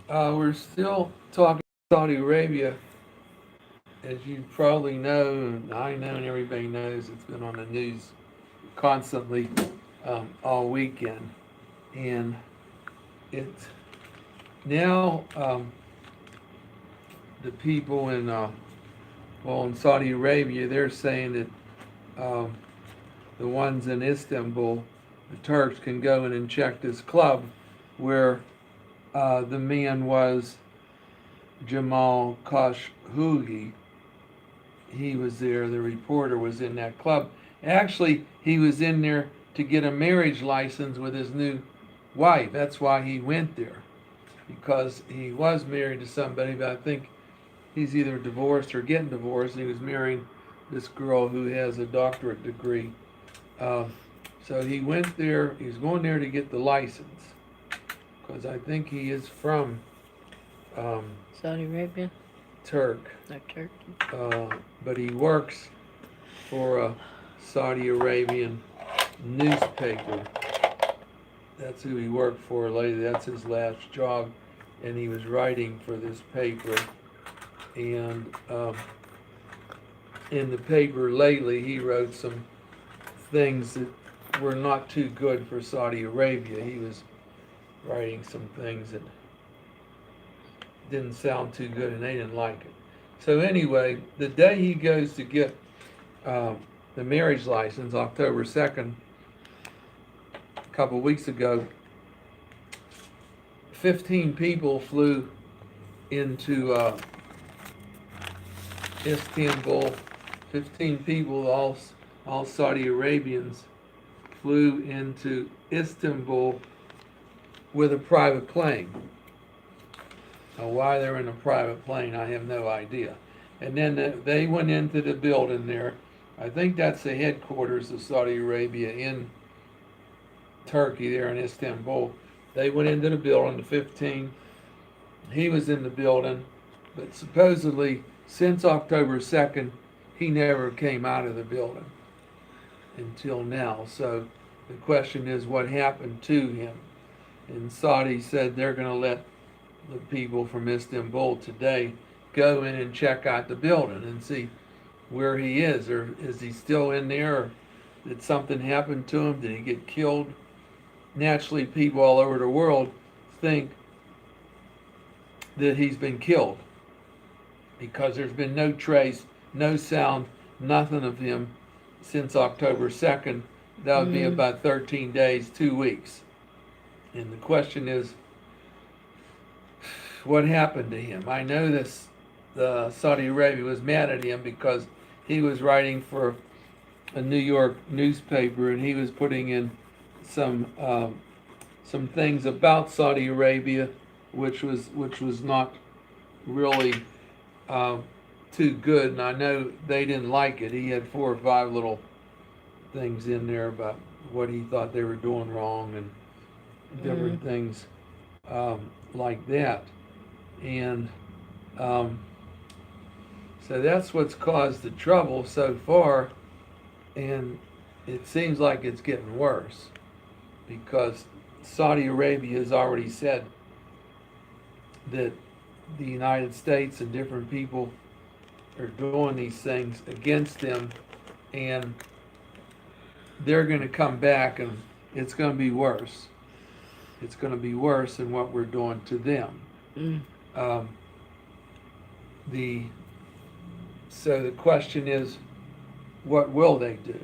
We're still talking Saudi Arabia. As you probably know, and I know, and everybody knows, it's been on the news constantly all weekend. And it now the people in Saudi Arabia, they're saying that the ones in Istanbul, the Turks can go in and check this club where the man was Jamal Khashoggi. He was there. The reporter was in that club. Actually, he was in there to get a marriage license with his new wife. That's why he went there, because he was married to somebody, but I think he's either divorced or getting divorced. He was marrying this girl who has a doctorate degree. Uh, so he went there. He's going there to get the license because I think he is from um, Saudi Arabia, Turk, not Turkey. but he works for a Saudi Arabian newspaper. That's who he worked for lately. That's his last job, and he was writing for this paper. And in the paper lately, he wrote some things that were not too good for Saudi Arabia. He was writing some things that didn't sound too good, and they didn't like it. So anyway, the day he goes to get the marriage license, October 2nd, a couple of weeks ago, 15 people flew into Istanbul. 15 people, all Saudi Arabians, flew into Istanbul with a private plane. Now, why they're in a private plane, I have no idea. And then they went into the building there. I think that's the headquarters of Saudi Arabia in Turkey, there in Istanbul. They went into the building, the 15. He was in the building, but supposedly since October 2nd, he never came out of the building until now. So the question is, what happened to him? And Saudi said they're going to let the people from Istanbul today go in and check out the building and see where he is, or is he still in there, or did something happen to him? Did he get killed? Naturally, people all over the world think that he's been killed because there's been no trace, no sound, nothing of him since October 2nd. That would be about 13 days, 2 weeks. And the question is, what happened to him? I know this, the Saudi Arabia was mad at him because he was writing for a New York newspaper, and he was putting in some things about Saudi Arabia, which was not really too good, and I know they didn't like it. He had 4 or 5 little things in there about what he thought they were doing wrong and different things like that. And so that's what's caused the trouble so far, and it seems like it's getting worse because Saudi Arabia has already said that the United States and different people are doing these things against them, and they're going to come back, and it's going to be worse. It's going to be worse than what we're doing to them. Um, so the question is, what will they do?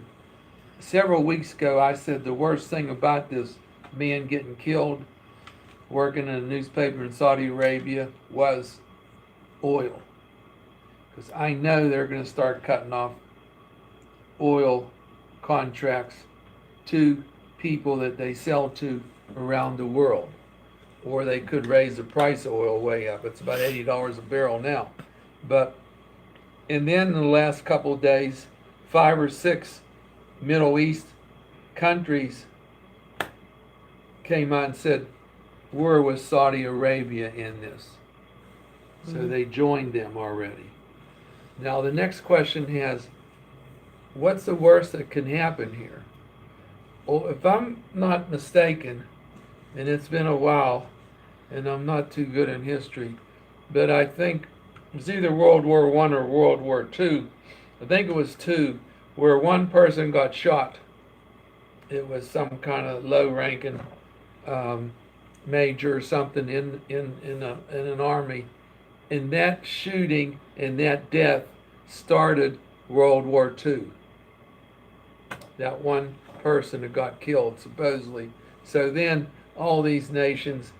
Several weeks ago, I said the worst thing about this man getting killed working in a newspaper in Saudi Arabia was oil. Because I know they're going to start cutting off oil contracts to people that they sell to around the world. Or they could raise the price of oil way up. It's about $80 a barrel now. And then in the last couple of days, 5 or 6 Middle East countries came out and said, we're with Saudi Arabia in this. So they joined them already. Now the next question has, what's the worst that can happen here? Well, if I'm not mistaken, and it's been a while, and I'm not too good in history, but I think it was either World War One or World War Two. I think it was two, where one person got shot. It was some kind of low-ranking um, major or something in an army, and that shooting and that death started World War Two. That one person that got killed, supposedly. So then all these nations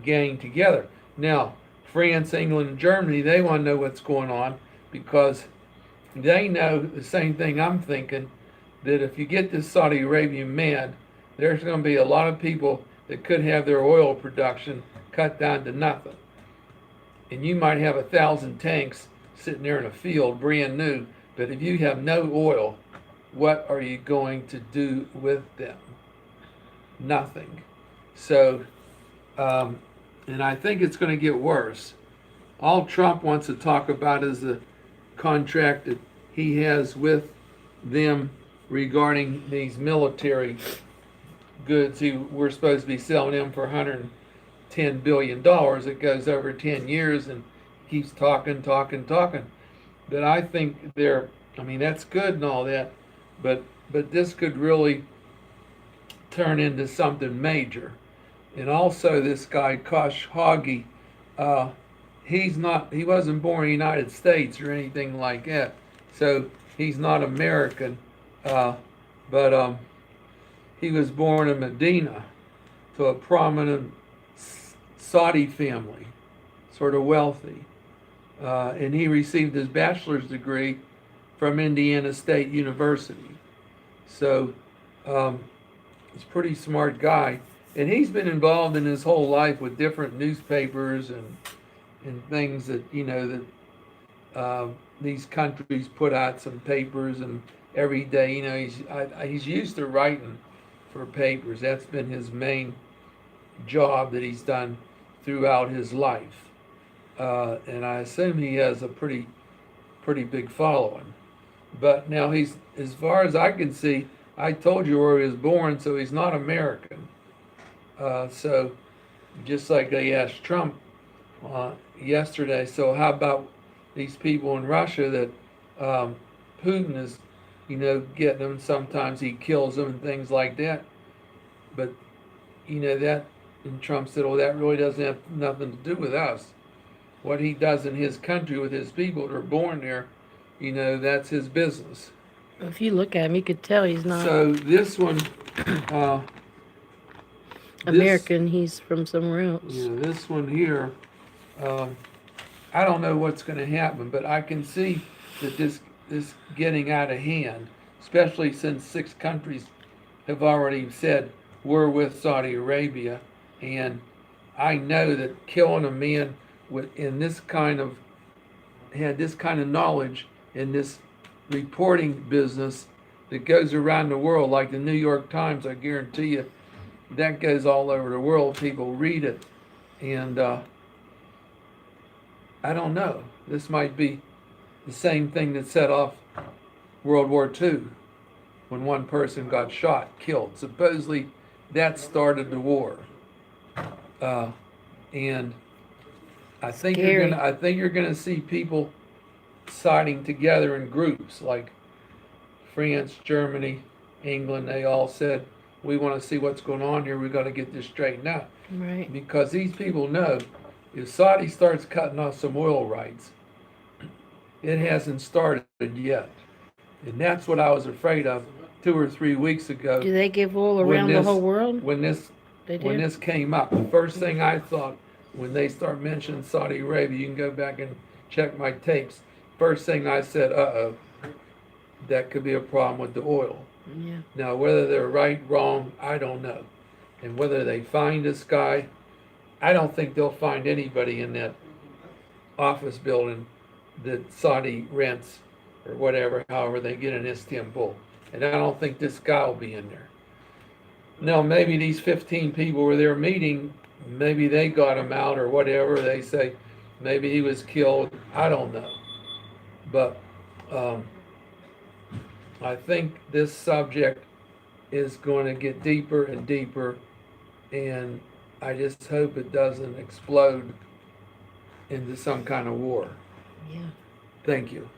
gang together. Now, France, England, and Germany, they want to know what's going on because they know the same thing I'm thinking, that if you get this Saudi Arabian mad, there's going to be a lot of people that could have their oil production cut down to nothing. And you might have 1,000 tanks sitting there in a field, brand new, but if you have no oil, what are you going to do with them? Nothing. So, and I think it's going to get worse. All Trump wants to talk about is the contract that he has with them regarding these military goods. We're supposed to be selling them for $110 billion. It goes over 10 years and keeps talking. But I think that's good and all that, but this could really turn into something major. And also this guy Khashoggi, he wasn't born in the United States or anything like that, so he's not American, but he was born in Medina to a prominent Saudi family, sort of wealthy, and he received his bachelor's degree from Indiana State University. So he's a pretty smart guy, and he's been involved in his whole life with different newspapers and things that these countries put out some papers, and every day he's used to writing for papers. That's been his main job that he's done throughout his life, and I assume he has a pretty big following. But now he's, as far as I can see, I told you where he was born, so he's not American. So just like they asked Trump yesterday, so how about these people in Russia that Putin is, getting them? Sometimes he kills them and things like that. But that, and Trump said, "Oh, that really doesn't have nothing to do with us. What he does in his country with his people that are born there, that's his business." If you look at him, you could tell he's not So this one, uh, American. He's from somewhere else. this one here, I don't know what's going to happen, but I can see that this getting out of hand, especially since 6 countries have already said we're with Saudi Arabia, and I know that killing a man had this kind of knowledge in this reporting business that goes around the world, like the New York Times, I guarantee you, that goes all over the world. People read it, and I don't know. This might be the same thing that set off World War II, when one person got shot, killed. Supposedly, that started the war, and I think you're gonna see people siding together in groups like France, Germany, England. They all said, we want to see what's going on here. We got to get this straightened out. Right. Because these people know if Saudi starts cutting off some oil rights, it hasn't started yet. And that's what I was afraid of 2 or 3 weeks ago. Do they give oil around the whole world? When this came up, the first thing I thought when they start mentioning Saudi Arabia, you can go back and check my tapes. First thing I said, that could be a problem with the oil. Yeah. Now, whether they're right, wrong, I don't know. And whether they find this guy, I don't think they'll find anybody in that office building that Saudi rents or whatever, however they get in Istanbul. And I don't think this guy will be in there. Now, maybe these 15 people were there meeting, maybe they got him out or whatever. They say maybe he was killed. I don't know. But I think this subject is going to get deeper and deeper, and I just hope it doesn't explode into some kind of war. Yeah. Thank you.